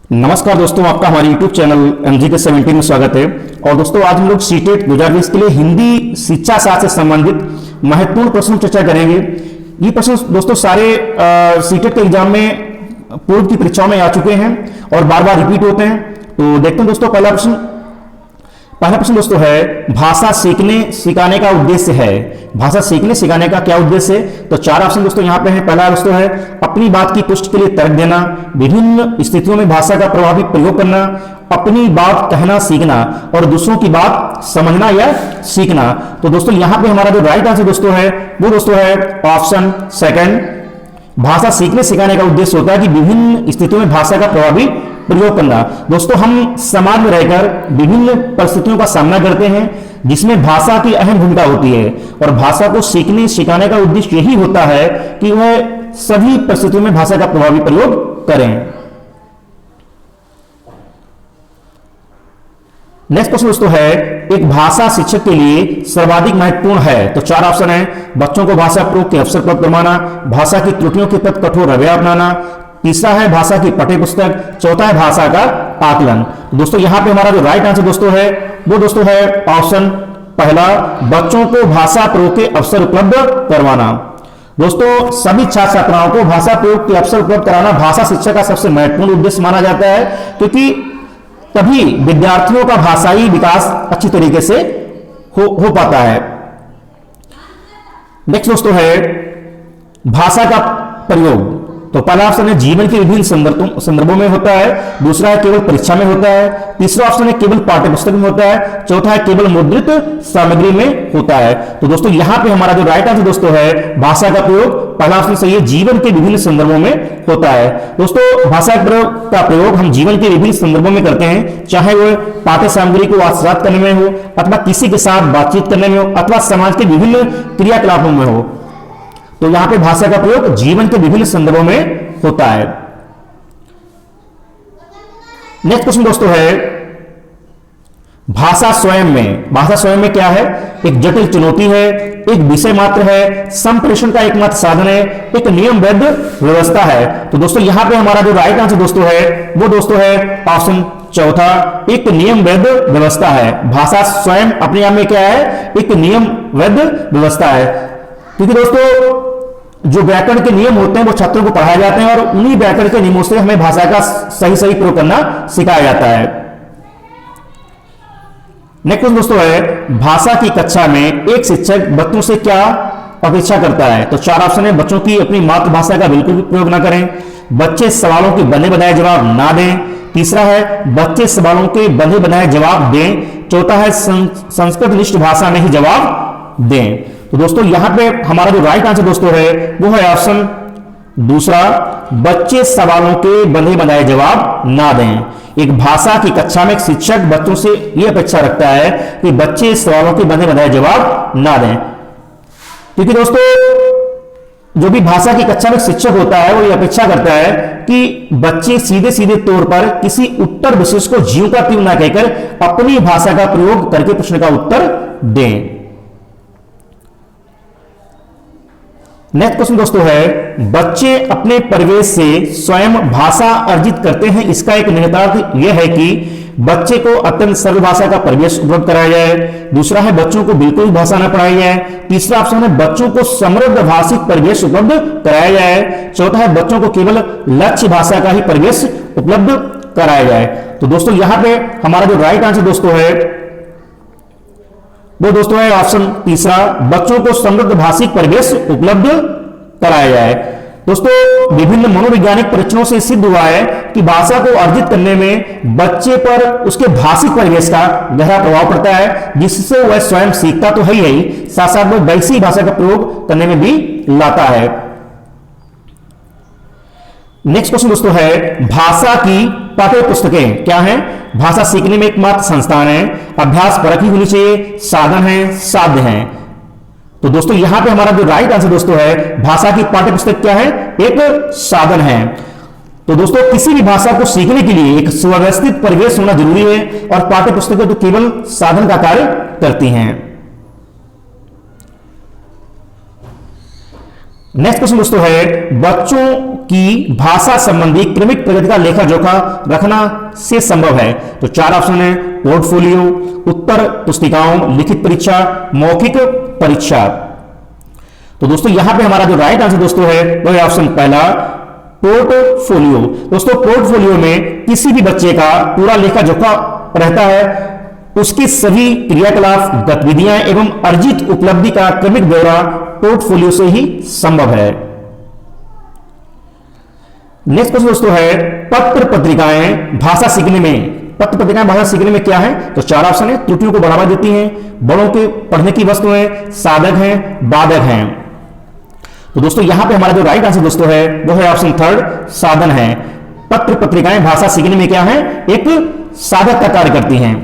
नमस्कार दोस्तों, आपका हमारे YouTube चैनल MGK 17 में स्वागत है। और दोस्तों, आज हम लोग सीटेट 2020 के लिए हिंदी शिक्षा शास्त्र से संबंधित महत्वपूर्ण प्रश्न चर्चा करेंगे। ये प्रश्न दोस्तों सारे सीटेट के एग्जाम में पूर्व की परीक्षाओं में आ चुके हैं और बार बार रिपीट होते हैं। तो देखते हैं दोस्तों, पहला प्रश्न दोस्तों है, भाषा सीखने सिखाने का उद्देश्य है। भाषा सीखने सिखाने का क्या उद्देश्य है? तो चार ऑप्शन दोस्तों यहाँ पे है। पहला दोस्तों है, अपनी बात की पुष्टि के लिए तर्क देना, विभिन्न स्थितियों में भाषा का प्रभावी प्रयोग करना, अपनी बात कहना सीखना और दूसरों की बात समझना या सीखना। तो दोस्तों यहाँ पे हमारा जो राइट आंसर दोस्तों है वो दोस्तों है ऑप्शन सेकंड। भाषा सीखने सिखाने का उद्देश्य होता है कि विभिन्न स्थितियों में भाषा का प्रभावी प्रयोग करना। दोस्तों, हम समाज में रहकर विभिन्न परिस्थितियों का सामना करते हैं जिसमें भाषा की अहम भूमिका होती है, और भाषा को सीखने सिखाने का उद्देश्य यही होता है कि वह सभी परिस्थितियों में भाषा का प्रभावी प्रयोग करें। नेक्स्ट प्रश्न दोस्तों है, एक भाषा शिक्षक के लिए सर्वाधिक महत्वपूर्ण है। तो चार ऑप्शन है, बच्चों को भाषा प्रयोग के अवसर प्राप्त करवाना, भाषा की त्रुटियों के प्रति कठोर रवैया अपनाना, तीसरा है भाषा की पाठ्य पुस्तक, चौथा है भाषा का आकलन। तो दोस्तों यहाँ पे हमारा जो राइट आंसर दोस्तों है वो दोस्तों है ऑप्शन पहला, बच्चों को भाषा प्रयोग के अवसर उपलब्ध करवाना। दोस्तों, सभी छात्र छात्राओं को भाषा प्रयोग के अवसर उपलब्ध कराना भाषा शिक्षा का सबसे महत्वपूर्ण उद्देश्य माना जाता है, क्योंकि तभी विद्यार्थियों का भाषाई विकास अच्छी तरीके से हो पाता है। नेक्स्ट दोस्तों है, भाषा का प्रयोग। तो पहला ऑप्शन है, जीवन के विभिन्न संदर्भों में होता है, दूसरा है केवल परीक्षा में होता है, तीसरा ऑप्शन है केवल पाठ्य पुस्तक में होता है, चौथा है केवल मुद्रित सामग्री में होता है। तो दोस्तों यहाँ पे हमारा जो राइट आंसर दोस्तों है, भाषा का प्रयोग पहला ऑप्शन सही है, जीवन के विभिन्न संदर्भों में होता है। दोस्तों, भाषा का प्रयोग हम जीवन के विभिन्न संदर्भों में करते हैं, चाहे वह पाठ्य सामग्री को आत्मसात करने में हो, अथवा किसी के साथ बातचीत करने में हो, अथवा समाज के विभिन्न क्रियाकलापों में हो। तो यहां पे भाषा का प्रयोग जीवन के विभिन्न संदर्भों में होता है। नेक्स्ट क्वेश्चन दोस्तों है, भाषा स्वयं में। भाषा स्वयं में क्या है? एक जटिल चुनौती है, एक विषय मात्र है, संप्रेषण का एकमात्र साधन है, एक नियमबद्ध व्यवस्था है। तो दोस्तों यहाँ पे हमारा जो राइट आंसर दोस्तों है वो दोस्तों है ऑप्शन चौथा, एक नियमबद्ध व्यवस्था है। भाषा स्वयं अपने आप में क्या है? एक नियमबद्ध व्यवस्था है, क्योंकि दोस्तों जो व्याकरण के नियम होते हैं वो छात्रों को पढ़ाए जाते हैं, और उन्हीं व्याकरण के नियमों से हमें भाषा का सही प्रयोग करना सिखाया जाता है। नेक्स्ट दोस्तों है, भाषा की कक्षा में एक शिक्षक बच्चों से क्या अपेक्षा करता है? तो चार ऑप्शन है, बच्चों की अपनी मातृभाषा का बिल्कुल भी प्रयोग ना करें, बच्चे सवालों के बने बनाए जवाब ना दें, तीसरा है बच्चे सवालों के बने बनाए जवाब दें, चौथा है संस्कृत निष्ठ भाषा में ही जवाब दें। तो दोस्तों यहां पे हमारा जो राइट आंसर दोस्तों है वो है ऑप्शन दूसरा, बच्चे सवालों के बने बनाए जवाब ना दें। एक भाषा की कक्षा में एक शिक्षक बच्चों से यह अपेक्षा रखता है कि बच्चे सवालों के बने बनाए जवाब ना दें, क्योंकि दोस्तों जो भी भाषा की कक्षा में शिक्षक होता है वो ये अपेक्षा करता है कि बच्चे सीधे सीधे तौर पर किसी उत्तर विशेष को ज्यों का त्यों ना कहकर अपनी भाषा का प्रयोग करके प्रश्न का उत्तर दें। नेक्स्ट क्वेश्चन दोस्तों है, बच्चे अपने परिवेश से स्वयं भाषा अर्जित करते हैं। इसका एक निहितार्थ यह है कि बच्चे को अत्यंत सरल भाषा का परिवेश उपलब्ध कराया जाए, दूसरा है बच्चों को बिल्कुल भाषा न पढ़ाई जाए, तीसरा ऑप्शन है बच्चों को समृद्ध भाषिक परिवेश उपलब्ध कराया जाए, चौथा है बच्चों को केवल लक्ष्य भाषा का ही परिवेश उपलब्ध कराया जाए। तो दोस्तों यहां पे हमारा जो राइट आंसर दोस्तों है वो दोस्तों है ऑप्शन तीसरा, बच्चों को समृद्ध भाषिक परिवेश उपलब्ध कराया जाए। दोस्तों, विभिन्न मनोवैज्ञानिक परीक्षणों से सिद्ध हुआ है कि भाषा को अर्जित करने में बच्चे पर उसके भाषिक परिवेश का गहरा प्रभाव पड़ता है, जिससे वह स्वयं सीखता तो है ही, साथ साथ वह वैसी भाषा का प्रयोग करने में भी लाता है। नेक्स्ट क्वेश्चन दोस्तों है, भाषा की पाठ्य पुस्तकें क्या हैं? भाषा सीखने में एकमात्र संस्थान है, अभ्यास परक ही होनी चाहिए, साधन है, साध्य है। तो दोस्तों यहां पे हमारा जो राइट आंसर दोस्तों है, भाषा की पाठ्य पुस्तक क्या है? एक साधन है। तो दोस्तों किसी भी भाषा को सीखने के लिए एक सुव्यवस्थित परिवेश होना जरूरी है, और पाठ्य पुस्तकें तो केवल साधन का कार्य करती हैं। नेक्स्ट क्वेश्चन दोस्तों है बच्चों की भाषा संबंधी क्रमिक प्रगति का लेखा जोखा रखना से संभव है। तो चार ऑप्शन है, पोर्टफोलियो, उत्तर पुस्तिकाओं, लिखित परीक्षा, मौखिक परीक्षा। तो दोस्तों यहां पे हमारा जो राइट आंसर दोस्तों है वो है ऑप्शन पहला, पोर्टफोलियो। दोस्तों पोर्टफोलियो में किसी भी बच्चे का पूरा लेखा जोखा रहता है, उसकी सभी क्रियाकलाप, गतिविधियां एवं अर्जित उपलब्धि का क्रमिक ब्यौरा पोर्टफोलियो से ही संभव है। नेक्स्ट क्वेश्चन दोस्तों है पत्र पत्रिकाएं भाषा सीखने में, पत्र पत्रिकाएं भाषा सीखने में क्या है? तो चार ऑप्शन है, त्रुटियों को बढ़ावा देती हैं, बड़ों के पढ़ने की वस्तुएं, साधक हैं, बाधक हैं। तो दोस्तों यहां पे हमारा जो राइट आंसर दोस्तों है वो है ऑप्शन थर्ड, साधन है। पत्र पत्रिकाएं भाषा सीखने में क्या है? एक साधक का कार्य करती हैं।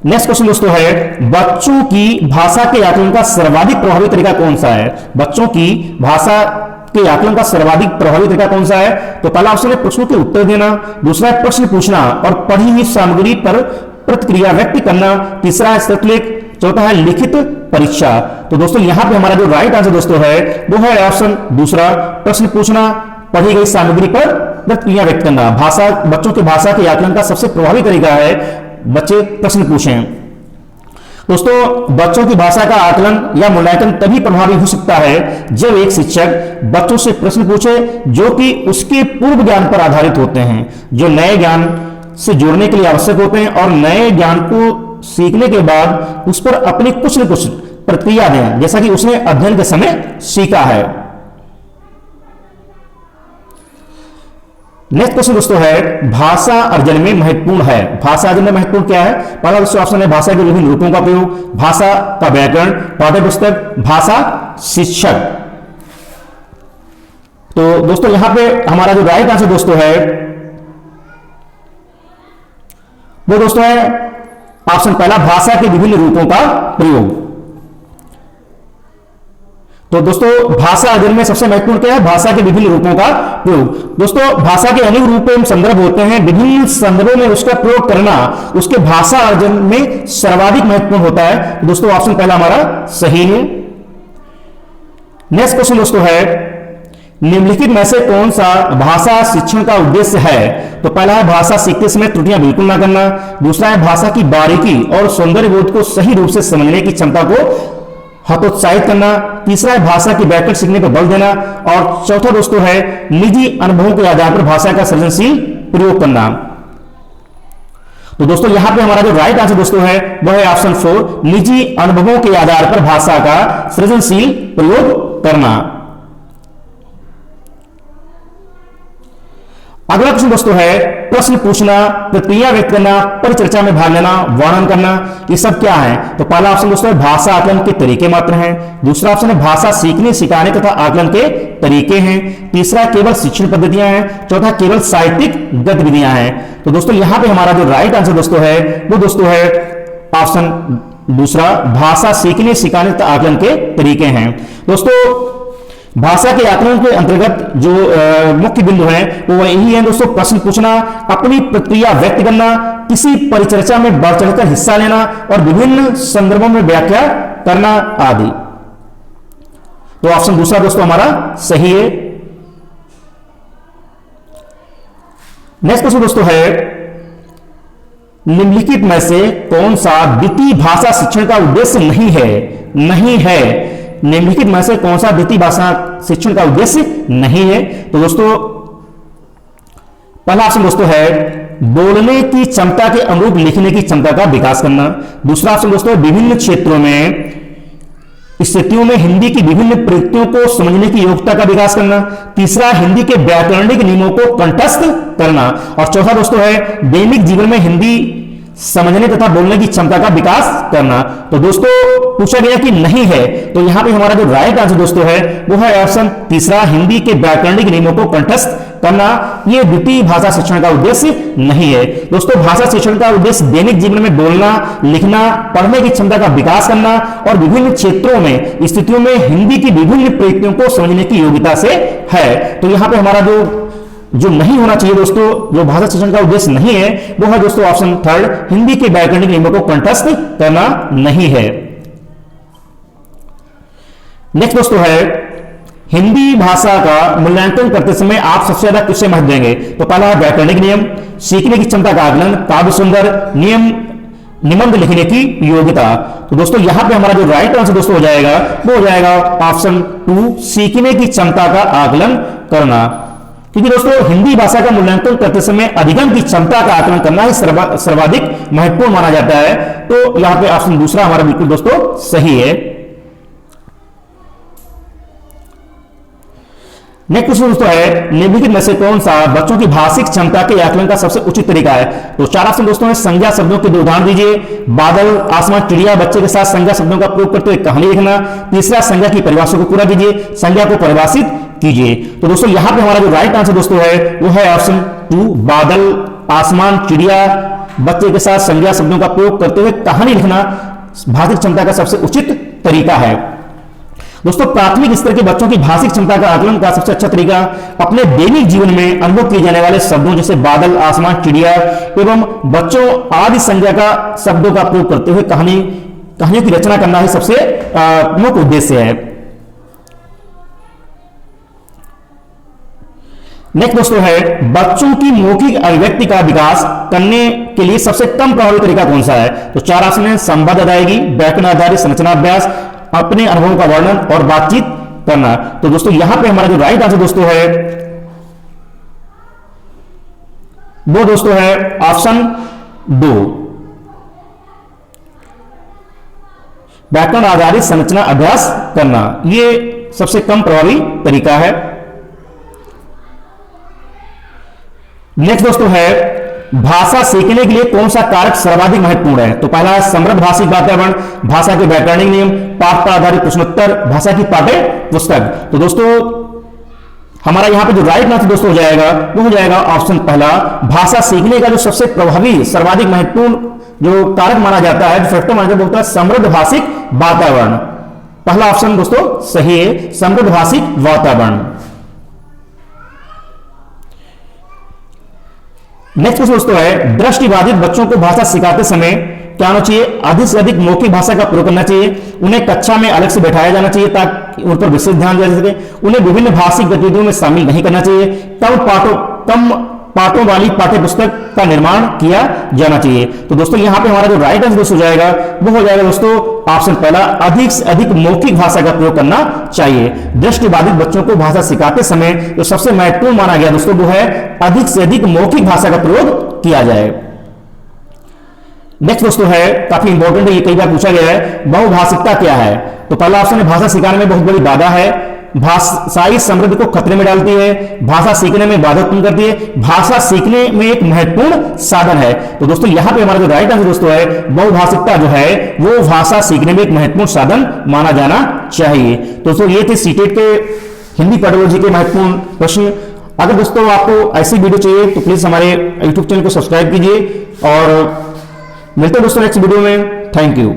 नेक्स्ट क्वेश्चन दोस्तों है बच्चों की भाषा के आकलन का सर्वाधिक प्रभावी तरीका कौन सा है? बच्चों की भाषा के आकलन का सर्वाधिक प्रभावी तरीका कौन सा है? तो पहला ऑप्शन है प्रश्नों के उत्तर देना, दूसरा है प्रश्न पूछना और पढ़ी हुई सामग्री पर प्रतिक्रिया व्यक्त करना, तीसरा है सतलेख, चौथा है लिखित परीक्षा। तो दोस्तों यहां पे हमारा जो राइट आंसर दोस्तों है वो है ऑप्शन दूसरा, प्रश्न पूछना, पढ़ी गई सामग्री पर प्रतिक्रिया व्यक्त करना। भाषा, बच्चों की भाषा के आकलन का सबसे प्रभावी तरीका है बच्चे प्रश्न पूछें। दोस्तों बच्चों की भाषा का आकलन या मूल्यांकन तभी प्रभावी हो सकता है जब एक शिक्षक बच्चों से प्रश्न पूछे जो कि उसके पूर्व ज्ञान पर आधारित होते हैं, जो नए ज्ञान से जोड़ने के लिए आवश्यक होते हैं और नए ज्ञान को सीखने के बाद उस पर अपनी कुछ न कुछ प्रतिक्रिया दें, जैसा कि उसने अध्ययन के समय सीखा है। नेक्स्ट क्वेश्चन दोस्तों है भाषा अर्जन में महत्वपूर्ण है। भाषा अर्जन में महत्वपूर्ण क्या है? पहला दोस्तों ऑप्शन है भाषा के विभिन्न रूपों का प्रयोग, भाषा का व्याकरण, पाठ्यपुस्तक, भाषा शिक्षक। तो दोस्तों यहां पे हमारा जो राइट आंसर दोस्तों है वो दोस्तों है ऑप्शन पहला, भाषा के विभिन्न रूपों का प्रयोग। तो दोस्तों भाषा अर्जन में सबसे महत्वपूर्ण क्या है? भाषा के विभिन्न रूपों का प्रयोग। दोस्तों भाषा के अनेक रूप एवं संदर्भ होते हैं, विभिन्न संदर्भों में उसका प्रयोग करना उसके भाषा अर्जन में सर्वाधिक महत्वपूर्ण होता है। दोस्तों ऑप्शन पहला हमारा सही है। नेक्स्ट क्वेश्चन दोस्तों है निम्नलिखित में से कौन सा भाषा शिक्षण का उद्देश्य है? तो पहला है भाषा सीखते समय त्रुटियां बिल्कुल ना करना, दूसरा है भाषा की बारीकी और सौंदर्य बोध को सही रूप से समझने की क्षमता को हतोत्साहित करना, तीसरा है भाषा की व्याकरण सीखने पर बल देना और चौथा दोस्तों है निजी अनुभवों के आधार पर भाषा का सृजनशील प्रयोग करना। तो दोस्तों यहां पे हमारा जो राइट आंसर दोस्तों है वह है ऑप्शन 4, निजी अनुभवों के आधार पर भाषा का सृजनशील प्रयोग करना। अगला क्वेश्चन दोस्तों है प्रश्न पूछना, प्रतिक्रिया व्यक्त करना, परिचर्चा में भाग लेना, वर्णन करना, ये सब क्या है? तो पहला ऑप्शन दोस्तों है भाषा आकलन के तरीके मात्र हैं, दूसरा ऑप्शन है भाषा सीखने सिखाने तथा आकलन के तरीके हैं, तीसरा केवल शिक्षण पद्धतियां हैं, चौथा केवल साहित्यिक गतिविधियां हैं। तो दोस्तों यहां पे हमारा जो राइट आंसर दोस्तों है वो दोस्तों है ऑप्शन दूसरा, भाषा सीखने सिखाने तथा आकलन के तरीके हैं। दोस्तों भाषा के आकलन के अंतर्गत जो मुख्य बिंदु हैं वो यही है दोस्तों, प्रश्न पूछना, अपनी प्रतिक्रिया व्यक्त करना, किसी परिचर्चा में बढ़ चढ़कर हिस्सा लेना और विभिन्न संदर्भों में व्याख्या करना आदि। तो ऑप्शन दूसरा दोस्तों हमारा सही है। नेक्स्ट क्वेश्चन दोस्तों है निम्नलिखित में से कौन सा द्वितीय भाषा शिक्षण का उद्देश्य नहीं है? निम्नलिखित में से कौन सा द्वितीय भाषा शिक्षण का उद्देश्य नहीं है? तो दोस्तों पहला ऑप्शन दोस्तों है बोलने की क्षमता के अनुरूप लिखने की क्षमता का विकास करना, दूसरा ऑप्शन दोस्तों विभिन्न क्षेत्रों में स्थितियों में हिंदी की विभिन्न प्रयुक्तियों को समझने की योग्यता का विकास करना, तीसरा हिंदी के व्याकरणिक नियमों को कंठस्थ करना और चौथा दोस्तों है दैनिक जीवन में हिंदी समझने तथा बोलने की क्षमता का विकास करना। तो दोस्तों पूछा गया कि नहीं है, तो यहां पे हमारा जो राइट आंसर दोस्तों है वो है ऑप्शन तीसरा, हिंदी के व्याकरणिक नियमों को कंठस्थ करना। यह द्वितीय भाषा शिक्षण का उद्देश्य नहीं है। दोस्तों भाषा शिक्षण का उद्देश्य दैनिक जीवन में बोलना, लिखना, पढ़ने की क्षमता का विकास करना और विभिन्न क्षेत्रों में स्थितियों में हिंदी की विभिन्न प्रयुक्तियों को समझने की योग्यता से है। तो यहां पे हमारा जो नहीं होना चाहिए दोस्तों, जो भाषा शिक्षण का उद्देश्य नहीं है वो है दोस्तों ऑप्शन थर्ड, हिंदी के व्याकरणिक नियमों को कंठस्थ करना नहीं है। नेक्स्ट दोस्तों है हिंदी भाषा का मूल्यांकन करते समय आप सबसे ज्यादा किससे महत्व देंगे? तो पहला है व्याकरणिक नियम, सीखने की क्षमता का आकलन, काव्य सुंदर, नियम, निबंध लिखने की योग्यता। तो दोस्तों यहां पे हमारा जो राइट आंसर दोस्तों हो जाएगा वो हो जाएगा ऑप्शन 2, सीखने की क्षमता का आकलन करना। क्योंकि दोस्तों हिंदी भाषा का मूल्यांकन करते समय अधिगम की क्षमता का आकलन करना ही सर्वाधिक महत्वपूर्ण माना जाता है। तो यहां पे ऑप्शन दूसरा हमारा बिल्कुल दोस्तों सही है। नेक्स्ट क्वेश्चन दोस्तों है निम्नलिखित में से कौन सा बच्चों की भाषिक क्षमता के आकलन का सबसे उचित तरीका है? तो चार ऑप्शन दोस्तों है, संज्ञा शब्दों के 2 उदाहरण दीजिए, बादल, आसमान, चिड़िया, बच्चे के साथ संज्ञा शब्दों का प्रयोग करते हुए कहानी लिखना, तीसरा संज्ञा की परिभाषा को पूरा कीजिए, संज्ञा को परिभाषित कीजिए। तो दोस्तों यहां पे हमारा जो राइट आंसर दोस्तों है वो है ऑप्शन 2, बादल, आसमान, चिड़िया, बच्चे के साथ संज्ञा शब्दों का प्रयोग करते हुए कहानी लिखना भाषिक क्षमता का सबसे उचित तरीका है। दोस्तों प्राथमिक स्तर के बच्चों की भाषिक क्षमता का आकलन का सबसे अच्छा तरीका अपने दैनिक जीवन में अनुभव किए जाने वाले शब्दों जैसे बादल, आसमान, चिड़िया एवं बच्चों आदि संज्ञा का शब्दों का प्रयोग करते हुए कहानियों की रचना करना ही सबसे प्रमुख उद्देश्य है। नेक्स्ट दोस्तों है बच्चों की मौखिक अभिव्यक्ति का विकास करने के लिए सबसे कम प्रभावी तरीका कौन सा है? तो चार ऑप्शन है, संबद्ध अदायगी, व्याकरण आधारित संरचना अभ्यास, अपने अनुभवों का वर्णन और बातचीत करना। तो दोस्तों यहां पे हमारा जो राइट आंसर दोस्तों है वो दोस्तों है ऑप्शन 2, व्याकरण आधारित संरचना अभ्यास करना, ये सबसे कम प्रभावी तरीका है। नेक्स्ट दोस्तों है भाषा सीखने के लिए कौन सा कारक सर्वाधिक महत्वपूर्ण है? तो पहला है समृद्ध भाषिक वातावरण, भाषा के व्याकरणिक नियम, पाठ पर आधारित प्रश्नोत्तर, भाषा की पाठ्य पुस्तक। तो दोस्तों हमारा यहां पे जो राइट आंसर दोस्तों हो जाएगा वो हो जाएगा ऑप्शन पहला, भाषा सीखने का जो सबसे प्रभावी सर्वाधिक महत्वपूर्ण जो कारक माना जाता है, जो फैक्टर माना जाता है, समृद्ध भाषिक वातावरण। पहला ऑप्शन दोस्तों सही है, समृद्ध भाषिक वातावरण। नेक्स्ट क्वेश्चन दोस्तों है दृष्टिबाधित बच्चों को भाषा सिखाते समय क्या होना चाहिए? अधिक से अधिक मौखिक भाषा का प्रयोग करना चाहिए, उन्हें कक्षा में अलग से बैठाया जाना चाहिए ताकि उन पर विशेष ध्यान दिया जा सके, उन्हें विभिन्न भाषिक गतिविधियों में शामिल नहीं करना चाहिए, कम पाठों वाली पाठ्य पुस्तक का निर्माण किया जाना चाहिए। तो दोस्तों यहां पे हमारा जो राइट आंसर दोस्तों हो जाएगा वो हो जाएगा दोस्तों ऑप्शन पहला, अधिक से अधिक मौखिक भाषा का प्रयोग करना चाहिए। दृष्टिबाधित बच्चों को भाषा सिखाते समय जो सबसे महत्वपूर्ण माना गया दोस्तों वो है अधिक से अधिक मौखिक भाषा का प्रयोग किया जाए। नेक्स्ट दोस्तों है काफी इंपॉर्टेंट है, ये कई बार पूछा गया है, बहुभाषिकता क्या है? तो पहला ऑप्शन है भाषा सिखाने में बहुत बड़ी बाधा है, भाषाई समृद्धि को खतरे में डालती है, भाषा सीखने में बाधा उत्पन्न करती है, भाषा सीखने में एक महत्वपूर्ण साधन है। तो दोस्तों यहां पे हमारा जो राइट आंसर दोस्तों है बहुभाषिकता जो है वो भाषा सीखने में एक महत्वपूर्ण साधन माना जाना चाहिए। दोस्तों ये थे सीटेट के हिंदी पेडागोजी के महत्वपूर्ण प्रश्न। अगर दोस्तों आपको ऐसी वीडियो चाहिए तो प्लीज हमारे यूट्यूब चैनल को सब्सक्राइब कीजिए और मिलते हैं दोस्तों नेक्स्ट वीडियो में। Thank you.